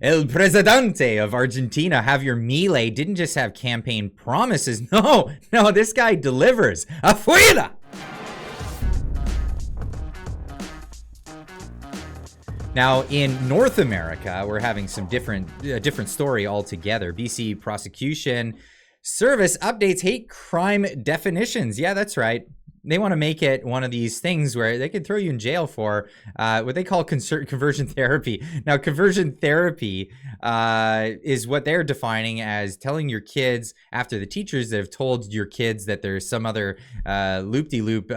El Presidente of Argentina, Javier Milei, didn't just have campaign promises. No, this guy delivers. Afuera! Now, in North America, we're having some different story altogether. BC Prosecution Service updates hate crime definitions. Yeah, that's right. They want to make it one of these things where they could throw you in jail for what they call conversion therapy. Now, conversion therapy is what they're defining as telling your kids, after the teachers that have told your kids that there's some other loop-de-loop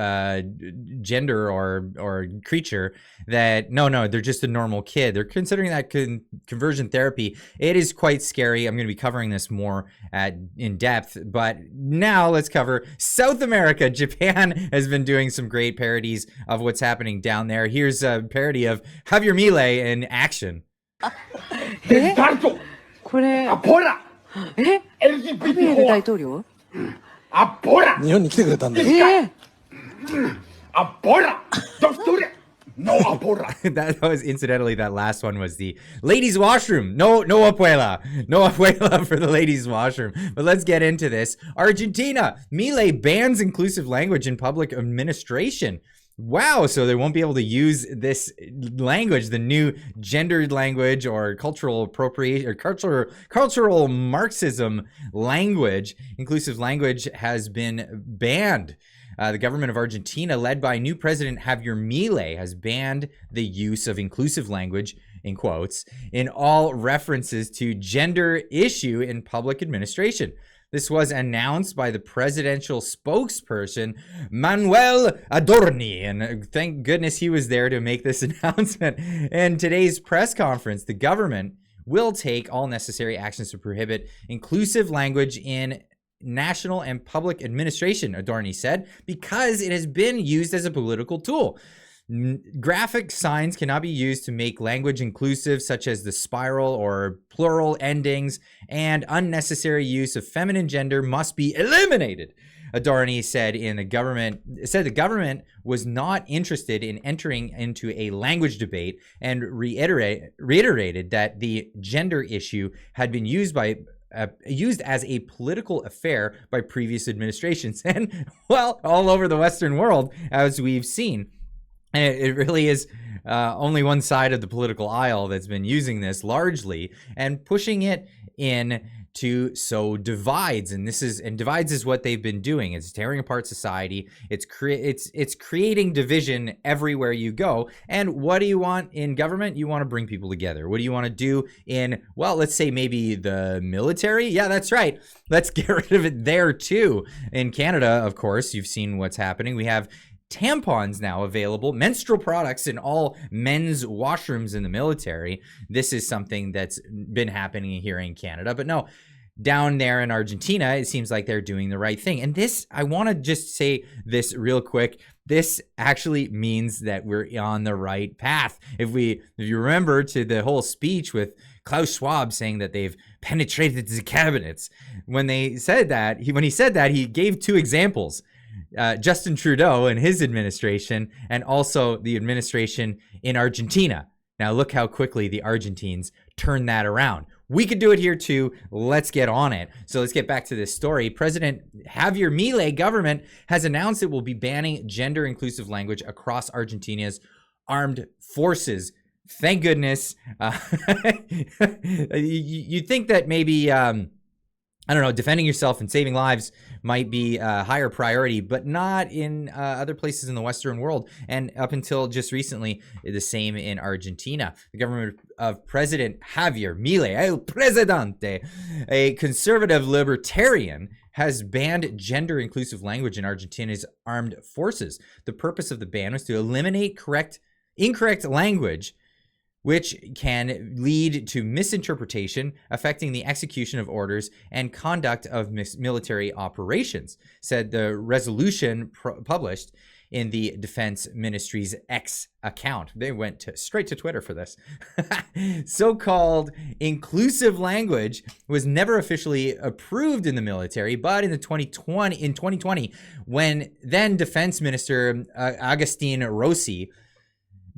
gender or creature, that no, they're just a normal kid. They're considering that conversion therapy. It is quite scary. I'm going to be covering this more in depth, but now let's cover South America. Japan has been doing some great parodies of what's happening down there. Here's a parody of Javier Milei in action. That was, incidentally, that last one was the ladies' washroom. No abuela for the ladies' washroom. But let's get into this. Argentina, Milei bans inclusive language in public administration. Wow, so they won't be able to use this language, the new gendered language or cultural appropriation or cultural Marxism language. Inclusive language has been banned. The government of Argentina, led by new president Javier Milei, has banned the use of inclusive language, in quotes, in all references to gender issue in public administration. This was announced by the presidential spokesperson, Manuel Adorni, and thank goodness he was there to make this announcement. In today's press conference, the government will take all necessary actions to prohibit inclusive language in national and public administration, Adorni said, because it has been used as a political tool. Graphic signs cannot be used to make language inclusive, such as the spiral or plural endings, and unnecessary use of feminine gender must be eliminated. Adorni said the government was not interested in entering into a language debate and reiterated that the gender issue had been used as a political affair by previous administrations and, well, all over the Western world, as we've seen. And it really is only one side of the political aisle that's been using this largely and pushing it in to sow divides. And divides is what they've been doing. It's tearing apart society. It's creating division everywhere you go. And what do you want in government? You want to bring people together. What do you want to do in, well, let's say maybe the military? Yeah, that's right. Let's get rid of it there too. In Canada, of course, you've seen what's happening. We have tampons now available, menstrual products in all men's washrooms in the military. This is something that's been happening here in Canada, but no, down there in Argentina, it seems like they're doing the right thing. And this, I want to just say this real quick. This actually means that we're on the right path. If you remember to the whole speech with Klaus Schwab saying that they've penetrated the cabinets, when he said that, he gave two examples. Justin Trudeau and his administration, and also the administration in Argentina. Now look how quickly the Argentines turned that around. We could do it here too. Let's get on it. So let's get back to this story. President Javier Milei government has announced it will be banning gender inclusive language across Argentina's armed forces. Thank goodness. You'd think that maybe I don't know, defending yourself and saving lives might be a higher priority, but not in other places in the Western world. And up until just recently, the same in Argentina. The government of President Javier Milei, El Presidente, a conservative libertarian, has banned gender-inclusive language in Argentina's armed forces. The purpose of the ban was to eliminate incorrect language, which can lead to misinterpretation, affecting the execution of orders and conduct of military operations, said the resolution published in the Defense Ministry's X account. They went straight to Twitter for this. So-called inclusive language was never officially approved in the military, but in 2020, when then Defense Minister Agustin Rossi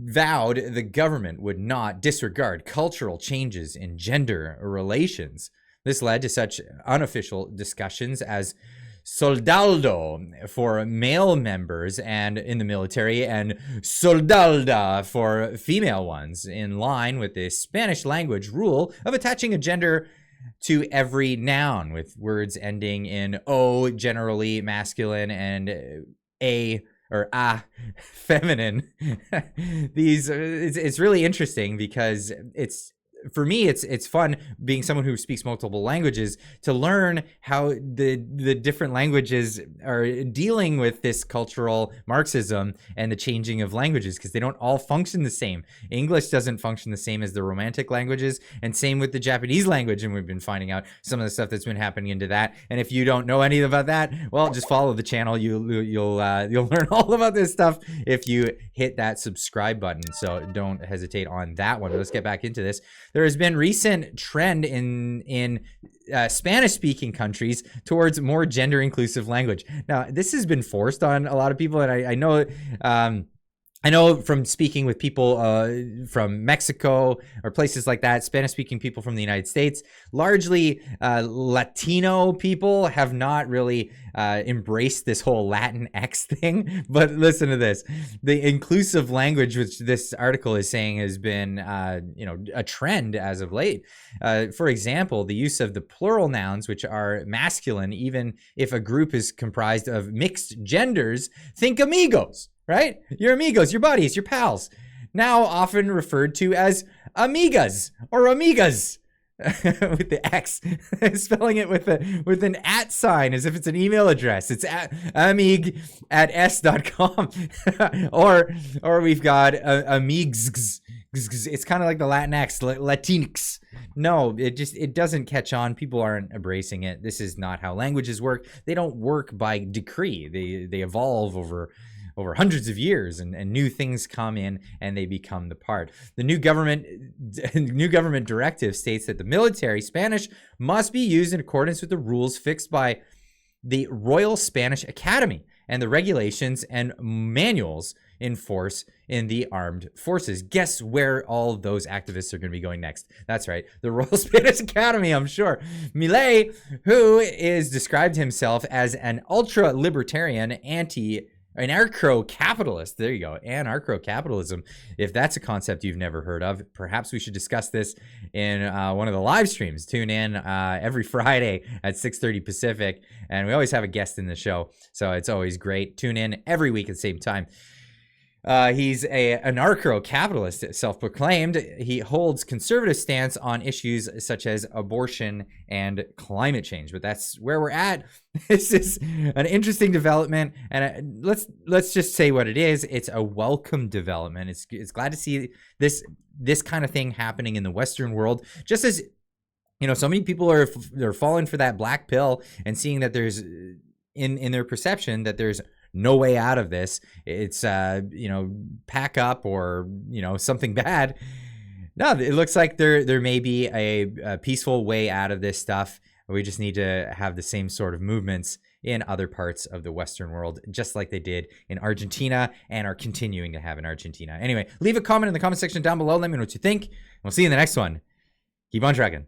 vowed the government would not disregard cultural changes in gender relations. This led to such unofficial discussions as soldado for male members and in the military, and soldalda for female ones, in line with the Spanish language rule of attaching a gender to every noun, with words ending in o generally masculine and a or feminine. It's really interesting because for me, it's fun being someone who speaks multiple languages to learn how the different languages are dealing with this cultural Marxism and the changing of languages, because they don't all function the same. English doesn't function the same as the Romantic languages, and same with the Japanese language. And we've been finding out some of the stuff that's been happening into that. And if you don't know anything about that, well, just follow the channel. You'll learn all about this stuff if you hit that subscribe button. So don't hesitate on that one. But let's get back into this. There has been recent trend in Spanish-speaking countries towards more gender-inclusive language. Now, this has been forced on a lot of people, and I know from speaking with people from Mexico or places like that, Spanish-speaking people from the United States, largely Latino people have not really embraced this whole Latin X thing. But listen to this. The inclusive language, which this article is saying has been a trend as of late. For example, the use of the plural nouns, which are masculine, even if a group is comprised of mixed genders. Think amigos. Right? Your amigos, your buddies, your pals. Now often referred to as amigas or amigas with the X, spelling it with an @ sign as if it's an email address. It's amig@s.com. or we've got amigs. It's kind of like the Latin X, Latinx. No, it doesn't catch on. People aren't embracing it. This is not how languages work. They don't work by decree. They evolve over hundreds of years, and new things come in and they become the part. The new government directive states that the military Spanish must be used in accordance with the rules fixed by the Royal Spanish Academy and the regulations and manuals in force in the armed forces. Guess where all of those activists are going to be going next? That's right, the Royal Spanish Academy, I'm sure. Milei, who is described himself as an ultra-libertarian anarcho-capitalist. There you go. Anarcho-capitalism. If that's a concept you've never heard of, perhaps we should discuss this in one of the live streams. Tune in every Friday at 6:30 Pacific. And we always have a guest in the show, so it's always great. Tune in every week at the same time. He's an anarcho-capitalist, self-proclaimed. He holds conservative stance on issues such as abortion and climate change. But that's where we're at. This is an interesting development, and let's just say what it is. It's a welcome development. It's glad to see this kind of thing happening in the Western world. Just as so many people are falling for that black pill and seeing that there's in their perception that there's no way out of this. It's pack up or something bad. No, it looks like there may be a peaceful way out of this stuff. We just need to have the same sort of movements in other parts of the Western world, just like they did in Argentina and are continuing to have in Argentina. Anyway, leave a comment in the comment section down below. Let me know what you think. We'll see you in the next one. Keep on trucking.